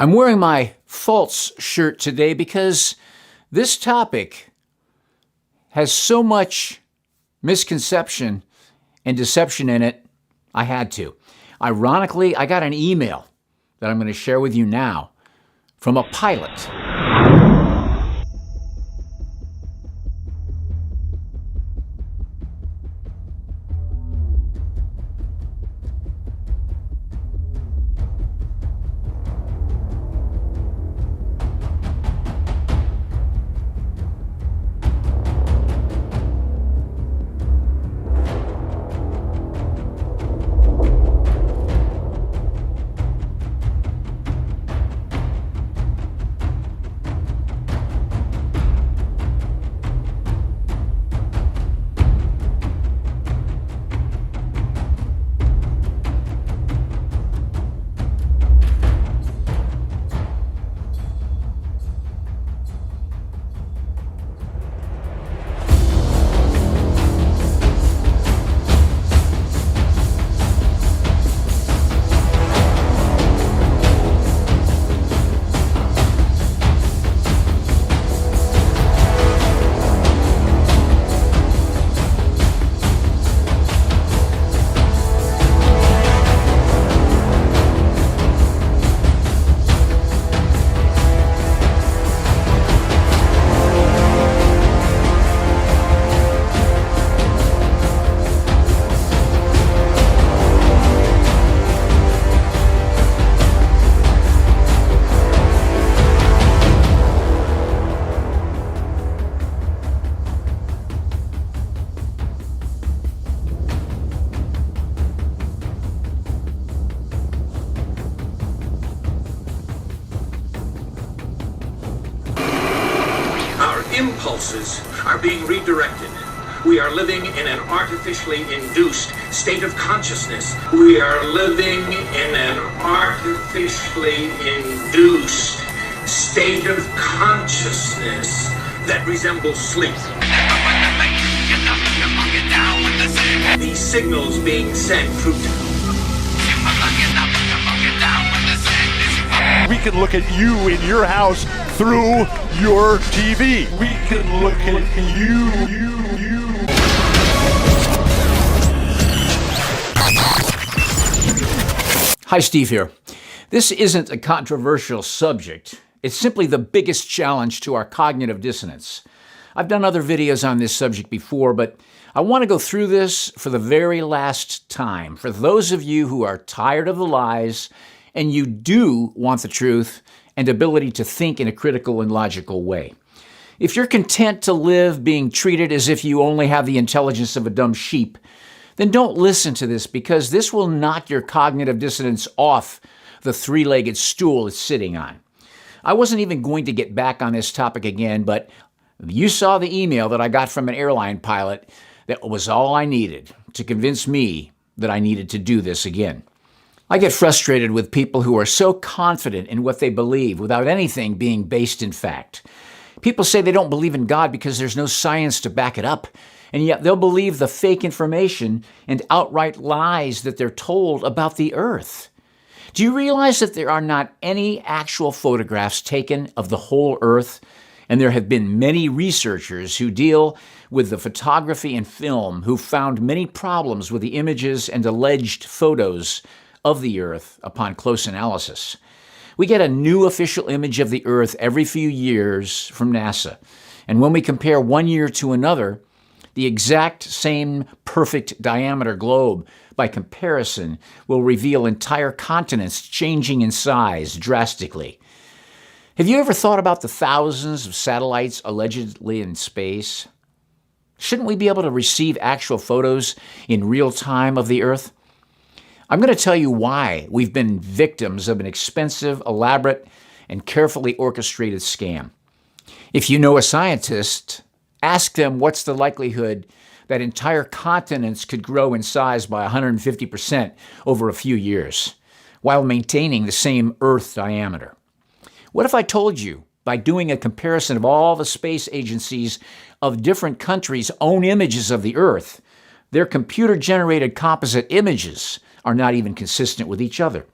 I'm wearing my false shirt today because this topic has so much misconception and deception in it, I had to. Ironically, I got an email that I'm going to share with you now from a pilot. Impulses are being redirected. We are living in an artificially induced state of consciousness. We are living in an artificially induced state of consciousness that resembles sleep. These signals being sent through we can look at you in your house through your TV. We can look at you. Hi, Steve here. This isn't a controversial subject. It's simply the biggest challenge to our cognitive dissonance. I've done other videos on this subject before, but I want to go through this for the very last time. For those of you who are tired of the lies and you do want the truth and ability to think in a critical and logical way. If you're content to live being treated as if you only have the intelligence of a dumb sheep, then don't listen to this because this will knock your cognitive dissonance off the three-legged stool it's sitting on. I wasn't even going to get back on this topic again, but you saw the email that I got from an airline pilot that was all I needed to convince me that I needed to do this again. I get frustrated with people who are so confident in what they believe without anything being based in fact. People say they don't believe in God because there's no science to back it up, and yet they'll believe the fake information and outright lies that they're told about the earth. Do you realize that there are not any actual photographs taken of the whole earth? And there have been many researchers who deal with the photography and film who found many problems with the images and alleged photos of the Earth upon close analysis. We get a new official image of the Earth every few years from NASA. And when we compare one year to another, the exact same perfect diameter globe, by comparison, will reveal entire continents changing in size drastically. Have you ever thought about the thousands of satellites allegedly in space? Shouldn't we be able to receive actual photos in real time of the Earth? I'm going to tell you why we've been victims of an expensive, elaborate, and carefully orchestrated scam. If you know a scientist, ask them what's the likelihood that entire continents could grow in size by 150% over a few years, while maintaining the same Earth diameter. What if I told you, by doing a comparison of all the space agencies of different countries' own images of the Earth, their computer-generated composite images are not even consistent with each other?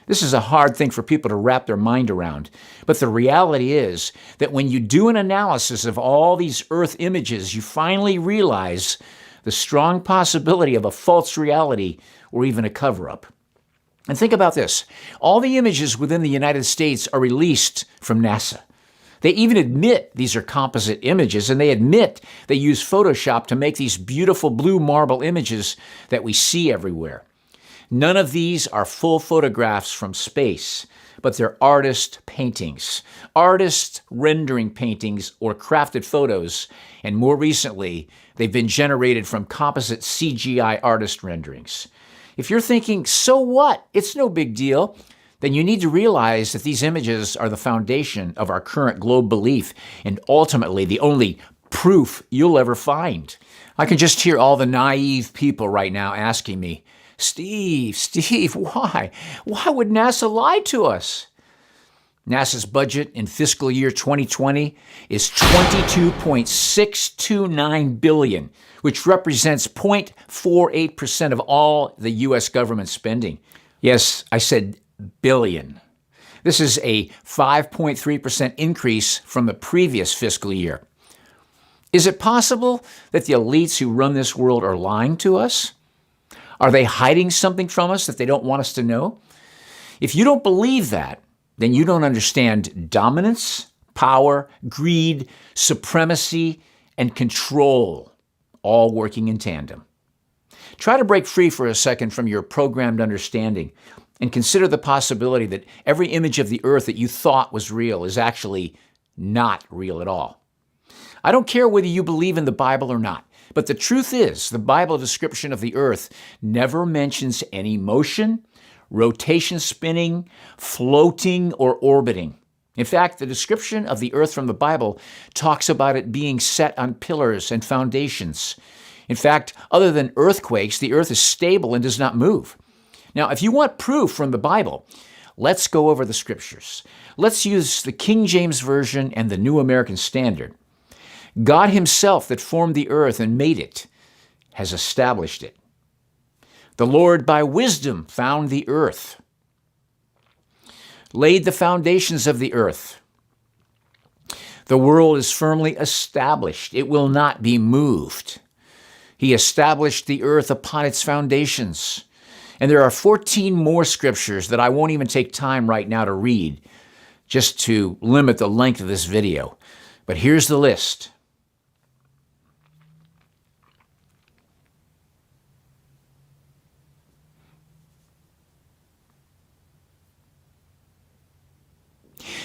This is a hard thing for people to wrap their mind around. But the reality is that when you do an analysis of all these Earth images, you finally realize the strong possibility of a false reality or even a cover-up. And think about this. All the images within the United States are released from NASA. They even admit these are composite images, and they admit they use Photoshop to make these beautiful blue marble images that we see everywhere. None of these are full photographs from space, but they're artist paintings, artist rendering paintings or crafted photos, and more recently, they've been generated from composite CGI artist renderings. If you're thinking, so what? It's no big deal, then you need to realize that these images are the foundation of our current globe belief and ultimately the only proof you'll ever find. I can just hear all the naive people right now asking me, Steve, why? Why would NASA lie to us? NASA's budget in fiscal year 2020 is $22.629 billion, which represents 0.48% of all the U.S. government spending. Yes, I said billion. This is a 5.3% increase from the previous fiscal year. Is it possible that the elites who run this world are lying to us? Are they hiding something from us that they don't want us to know? If you don't believe that, then you don't understand dominance, power, greed, supremacy, and control, all working in tandem. Try to break free for a second from your programmed understanding and consider the possibility that every image of the earth that you thought was real is actually not real at all. I don't care whether you believe in the Bible or not, but the truth is the Bible description of the earth never mentions any motion, rotation spinning, floating, or orbiting. In fact, the description of the earth from the Bible talks about it being set on pillars and foundations. In fact, other than earthquakes, the earth is stable and does not move. Now, if you want proof from the Bible, let's go over the scriptures. Let's use the King James Version and the New American Standard. God himself that formed the earth and made it has established it. The Lord by wisdom found the earth, laid the foundations of the earth. The world is firmly established. It will not be moved. He established the earth upon its foundations. And there are 14 more scriptures that I won't even take time right now to read, just to limit the length of this video. But here's the list.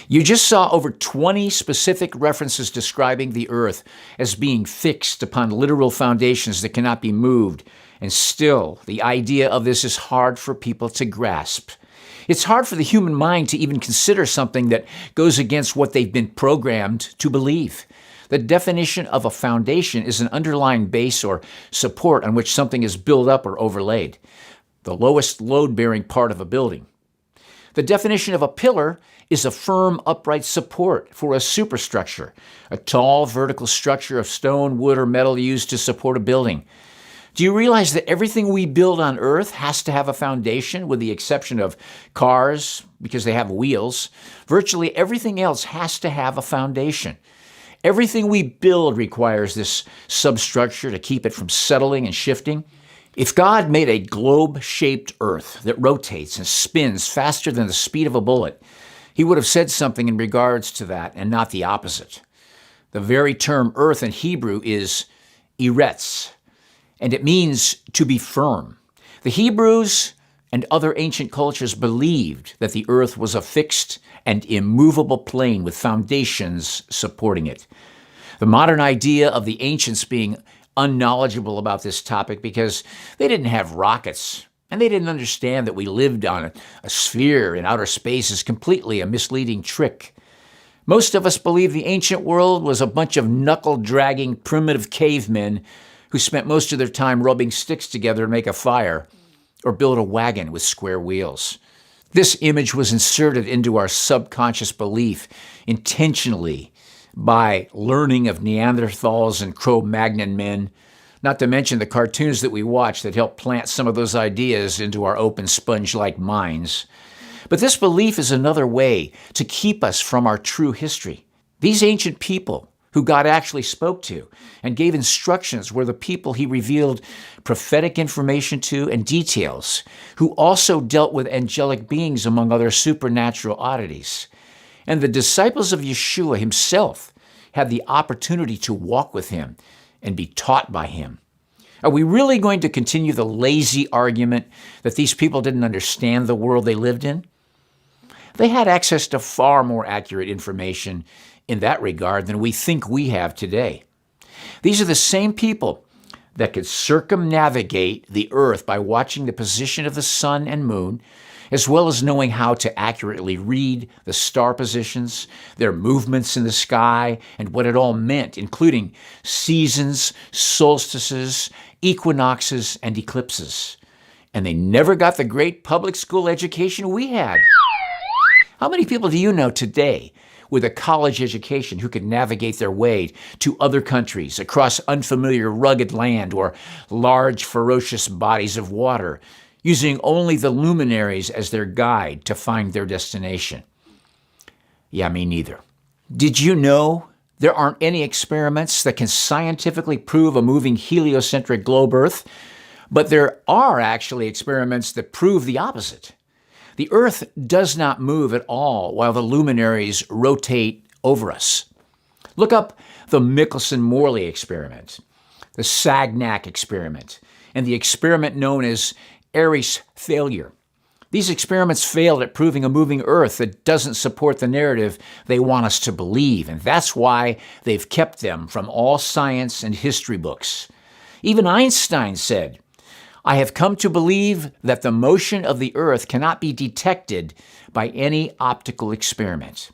You just saw over 20 specific references describing the earth as being fixed upon literal foundations that cannot be moved. And still, the idea of this is hard for people to grasp. It's hard for the human mind to even consider something that goes against what they've been programmed to believe. The definition of a foundation is an underlying base or support on which something is built up or overlaid, the lowest load-bearing part of a building. The definition of a pillar is a firm, upright support for a superstructure, a tall, vertical structure of stone, wood, or metal used to support a building. Do you realize that everything we build on Earth has to have a foundation, with the exception of cars, because they have wheels? Virtually everything else has to have a foundation. Everything we build requires this substructure to keep it from settling and shifting. If God made a globe-shaped earth that rotates and spins faster than the speed of a bullet, he would have said something in regards to that and not the opposite. The very term earth in Hebrew is eretz, and it means to be firm. The Hebrews and other ancient cultures believed that the earth was a fixed and immovable plane with foundations supporting it. The modern idea of the ancients being unknowledgeable about this topic because they didn't have rockets and they didn't understand that we lived on a sphere in outer space is completely a misleading trick. Most of us believe the ancient world was a bunch of knuckle-dragging primitive cavemen who spent most of their time rubbing sticks together to make a fire or build a wagon with square wheels. This image was inserted into our subconscious belief intentionally by learning of Neanderthals and Cro-Magnon men, not to mention the cartoons that we watch that help plant some of those ideas into our open sponge-like minds. But this belief is another way to keep us from our true history. These ancient people who God actually spoke to and gave instructions were the people he revealed prophetic information to and details, who also dealt with angelic beings among other supernatural oddities. And the disciples of Yeshua himself had the opportunity to walk with him and be taught by him. Are we really going to continue the lazy argument that these people didn't understand the world they lived in? They had access to far more accurate information in that regard than we think we have today. These are the same people that could circumnavigate the earth by watching the position of the sun and moon, as well as knowing how to accurately read the star positions, their movements in the sky, and what it all meant, including seasons, solstices, equinoxes, and eclipses. And they never got the great public school education we had. How many people do you know today with a college education who could navigate their way to other countries across unfamiliar rugged land or large ferocious bodies of water, using only the luminaries as their guide to find their destination? Yeah, me neither. Did you know there aren't any experiments that can scientifically prove a moving heliocentric globe Earth? But there are actually experiments that prove the opposite. The Earth does not move at all while the luminaries rotate over us. Look up the Michelson-Morley experiment, the Sagnac experiment, and the experiment known as Airy's failure. These experiments failed at proving a moving Earth that doesn't support the narrative they want us to believe, and that's why they've kept them from all science and history books. Even Einstein said, "I have come to believe that the motion of the Earth cannot be detected by any optical experiment."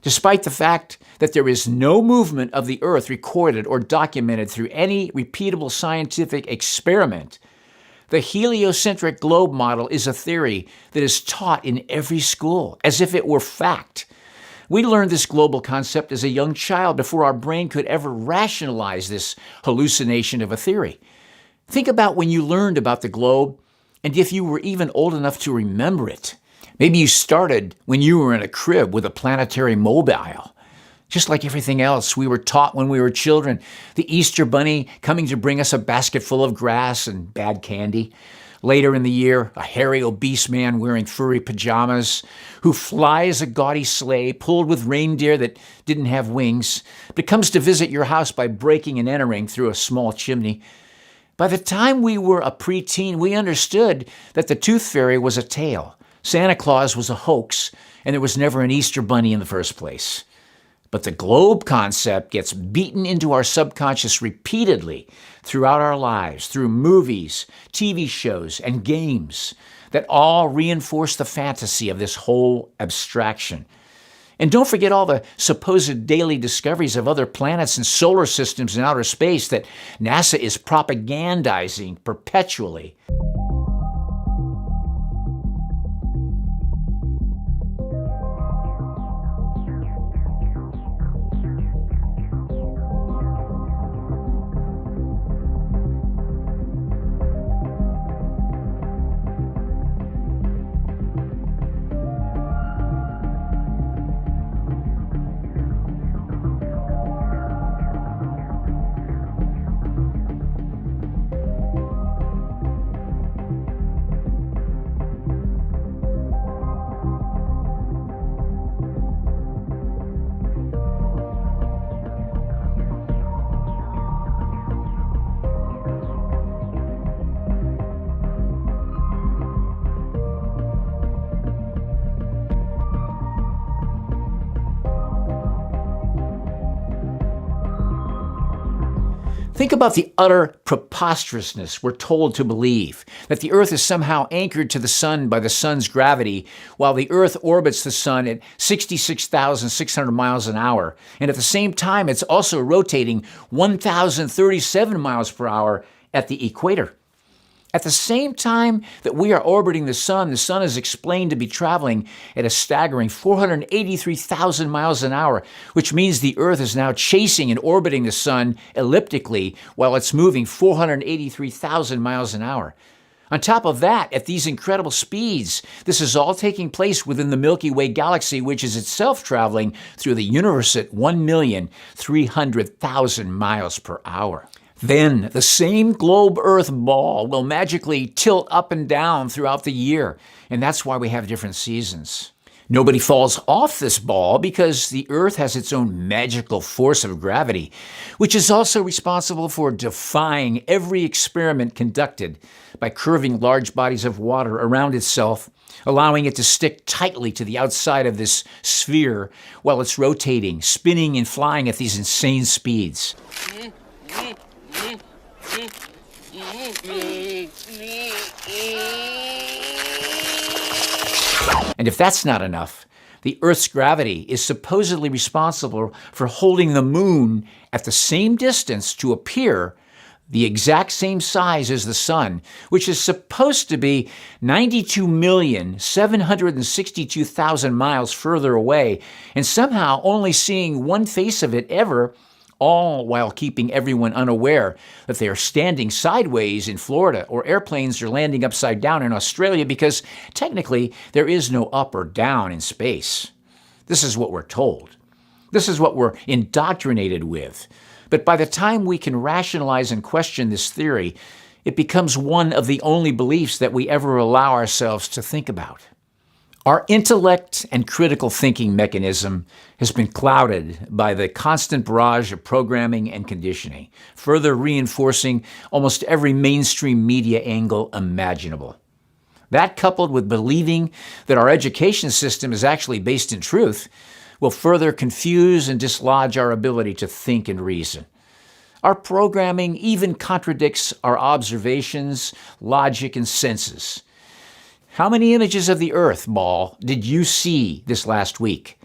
Despite the fact that there is no movement of the Earth recorded or documented through any repeatable scientific experiment, the heliocentric globe model is a theory that is taught in every school as if it were fact. We learned this global concept as a young child before our brain could ever rationalize this hallucination of a theory. Think about when you learned about the globe, and if you were even old enough to remember it. Maybe you started when you were in a crib with a planetary mobile. Just like everything else we were taught when we were children, the Easter Bunny coming to bring us a basket full of grass and bad candy. Later in the year, a hairy, obese man wearing furry pajamas who flies a gaudy sleigh pulled with reindeer that didn't have wings, but comes to visit your house by breaking and entering through a small chimney. By the time we were a preteen, we understood that the Tooth Fairy was a tale, Santa Claus was a hoax, and there was never an Easter Bunny in the first place. But the globe concept gets beaten into our subconscious repeatedly throughout our lives, through movies, TV shows, and games that all reinforce the fantasy of this whole abstraction. And don't forget all the supposed daily discoveries of other planets and solar systems in outer space that NASA is propagandizing perpetually. Think about the utter preposterousness we're told to believe, that the Earth is somehow anchored to the sun by the sun's gravity, while the Earth orbits the sun at 66,600 miles an hour, and at the same time it's also rotating 1,037 miles per hour at the equator. At the same time that we are orbiting the sun is explained to be traveling at a staggering 483,000 miles an hour, which means the Earth is now chasing and orbiting the sun elliptically while it's moving 483,000 miles an hour. On top of that, at these incredible speeds, this is all taking place within the Milky Way galaxy, which is itself traveling through the universe at 1,300,000 miles per hour. Then the same globe Earth ball will magically tilt up and down throughout the year, and that's why we have different seasons. Nobody falls off this ball because the Earth has its own magical force of gravity, which is also responsible for defying every experiment conducted by curving large bodies of water around itself, allowing it to stick tightly to the outside of this sphere while it's rotating, spinning, and flying at these insane speeds. And if that's not enough, the Earth's gravity is supposedly responsible for holding the moon at the same distance to appear the exact same size as the sun, which is supposed to be 92,762,000 miles further away, and somehow only seeing one face of it ever, all while keeping everyone unaware that they are standing sideways in Florida or airplanes are landing upside down in Australia because technically there is no up or down in space. This is what we're told. This is what we're indoctrinated with. But by the time we can rationalize and question this theory, it becomes one of the only beliefs that we ever allow ourselves to think about. Our intellect and critical thinking mechanism has been clouded by the constant barrage of programming and conditioning, further reinforcing almost every mainstream media angle imaginable. That, coupled with believing that our education system is actually based in truth, will further confuse and dislodge our ability to think and reason. Our programming even contradicts our observations, logic, and senses. How many images of the Earth ball did you see this last week?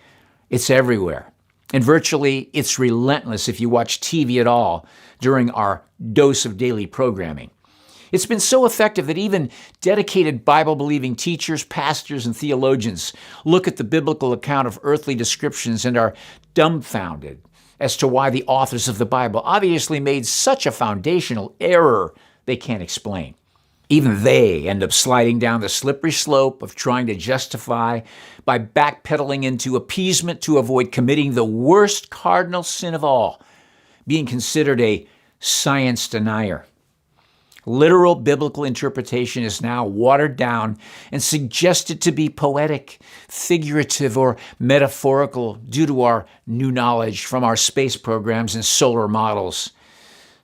It's everywhere. And virtually, it's relentless if you watch TV at all during our dose of daily programming. It's been so effective that even dedicated Bible-believing teachers, pastors, and theologians look at the biblical account of earthly descriptions and are dumbfounded as to why the authors of the Bible obviously made such a foundational error they can't explain. Even they end up sliding down the slippery slope of trying to justify by backpedaling into appeasement to avoid committing the worst cardinal sin of all, being considered a science denier. Literal biblical interpretation is now watered down and suggested to be poetic, figurative, or metaphorical due to our new knowledge from our space programs and solar models.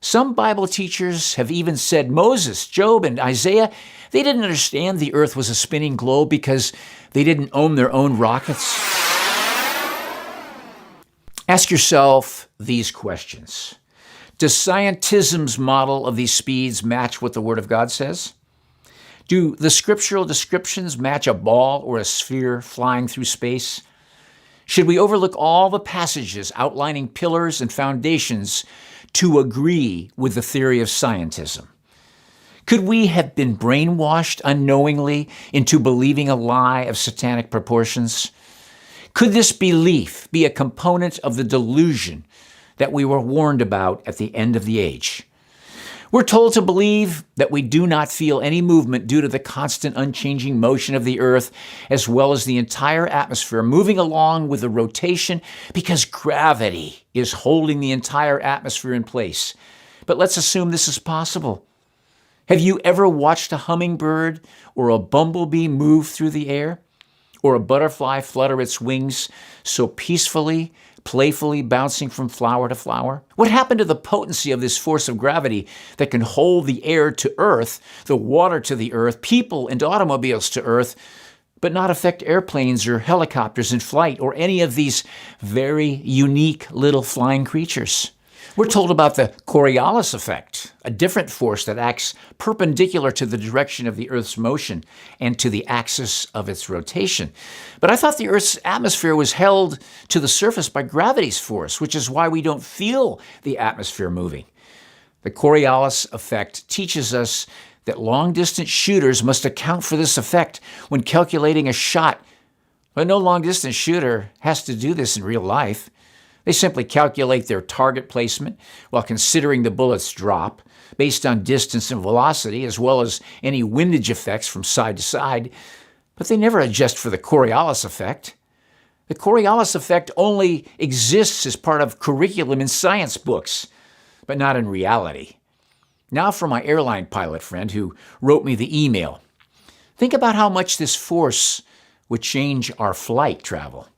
Some Bible teachers have even said Moses, Job, and Isaiah, they didn't understand the Earth was a spinning globe because they didn't own their own rockets. Ask yourself these questions. Does scientism's model of these speeds match what the Word of God says? Do the scriptural descriptions match a ball or a sphere flying through space? Should we overlook all the passages outlining pillars and foundations to agree with the theory of scientism? Could we have been brainwashed unknowingly into believing a lie of satanic proportions? Could this belief be a component of the delusion that we were warned about at the end of the age? We're told to believe that we do not feel any movement due to the constant unchanging motion of the Earth, as well as the entire atmosphere moving along with the rotation because gravity is holding the entire atmosphere in place. But let's assume this is possible. Have you ever watched a hummingbird or a bumblebee move through the air? Or a butterfly flutter its wings so peacefully, playfully bouncing from flower to flower? What happened to the potency of this force of gravity that can hold the air to earth, the water to the earth, people and automobiles to earth, but not affect airplanes or helicopters in flight or any of these very unique little flying creatures? We're told about the Coriolis effect, a different force that acts perpendicular to the direction of the Earth's motion and to the axis of its rotation. But I thought the Earth's atmosphere was held to the surface by gravity's force, which is why we don't feel the atmosphere moving. The Coriolis effect teaches us that long-distance shooters must account for this effect when calculating a shot. But no long-distance shooter has to do this in real life. They simply calculate their target placement while considering the bullet's drop based on distance and velocity, as well as any windage effects from side to side, but they never adjust for the Coriolis effect. The Coriolis effect only exists as part of curriculum in science books, but not in reality. Now for my airline pilot friend who wrote me the email. Think about how much this force would change our flight travel.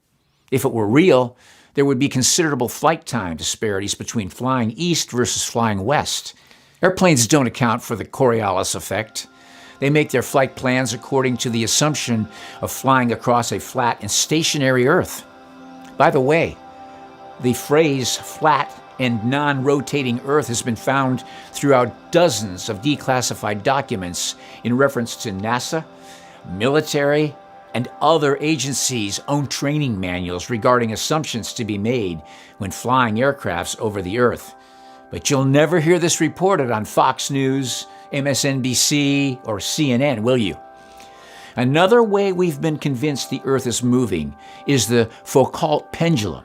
If it were real, there would be considerable flight time disparities between flying east versus flying west. Airplanes don't account for the Coriolis effect. They make their flight plans according to the assumption of flying across a flat and stationary Earth. By the way, the phrase flat and non-rotating Earth has been found throughout dozens of declassified documents in reference to NASA, military, and other agencies' own training manuals regarding assumptions to be made when flying aircrafts over the Earth. But you'll never hear this reported on Fox News, MSNBC, or CNN, will you? Another way we've been convinced the Earth is moving is the Foucault pendulum.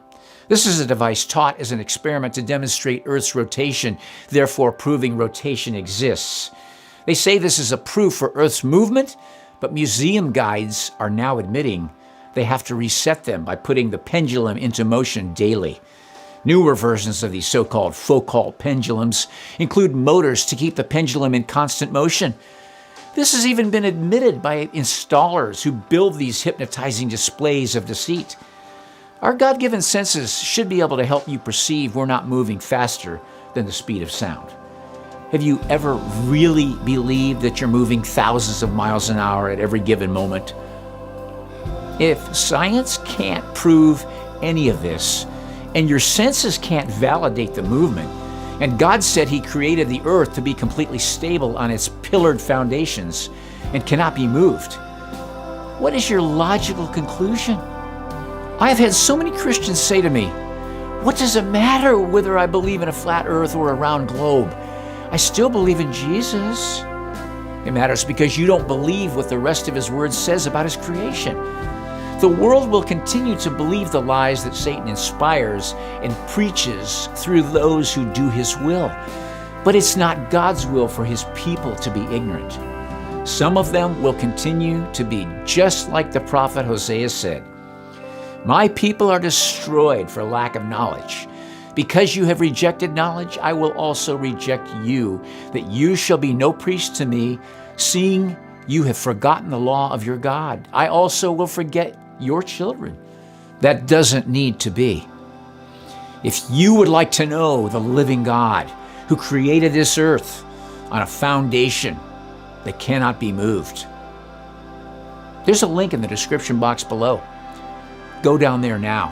This is a device taught as an experiment to demonstrate Earth's rotation, therefore proving rotation exists. They say this is a proof for Earth's movement, but museum guides are now admitting they have to reset them by putting the pendulum into motion daily. Newer versions of these so-called Foucault pendulums include motors to keep the pendulum in constant motion. This has even been admitted by installers who build these hypnotizing displays of deceit. Our God-given senses should be able to help you perceive we're not moving faster than the speed of sound. Have you ever really believed that you're moving thousands of miles an hour at every given moment? If science can't prove any of this, and your senses can't validate the movement, and God said He created the earth to be completely stable on its pillared foundations and cannot be moved, what is your logical conclusion? I have had so many Christians say to me, "What does it matter whether I believe in a flat earth or a round globe? I still believe in Jesus." It matters because you don't believe what the rest of His Word says about His creation. The world will continue to believe the lies that Satan inspires and preaches through those who do his will. But it's not God's will for His people to be ignorant. Some of them will continue to be just like the prophet Hosea said, "My people are destroyed for lack of knowledge. Because you have rejected knowledge, I will also reject you, that you shall be no priest to me, seeing you have forgotten the law of your God. I also will forget your children." That doesn't need to be. If you would like to know the living God who created this earth on a foundation that cannot be moved, there's a link in the description box below. Go down there now.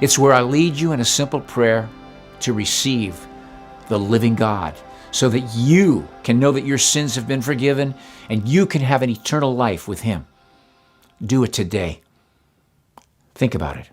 It's where I lead you in a simple prayer to receive the living God so that you can know that your sins have been forgiven and you can have an eternal life with Him. Do it today. Think about it.